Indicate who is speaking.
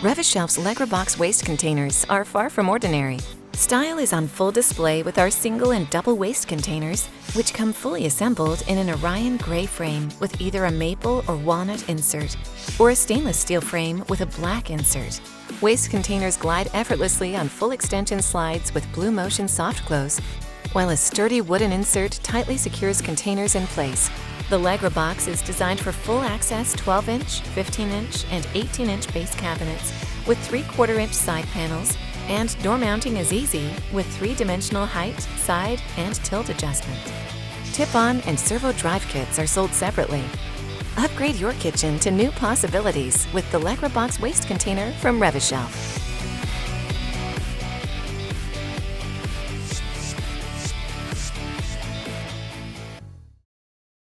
Speaker 1: REVASHELF's Legrabox waste containers are far from ordinary. Style is on full display with our single and double waste containers, which come fully assembled in an Orion gray frame with either a maple or walnut insert, or a stainless steel frame with a black insert. Waste containers glide effortlessly on full extension slides with Blue Motion soft close, while a sturdy wooden insert tightly secures containers in place. The Legrabox is designed for full-access 12-inch, 15-inch, and 18-inch base cabinets with 3/4-inch side panels, and door mounting is easy with 3-dimensional height, side, and tilt adjustment. Tip-on and servo drive kits are sold separately. Upgrade your kitchen to new possibilities with the Legrabox waste container from REVASHELF.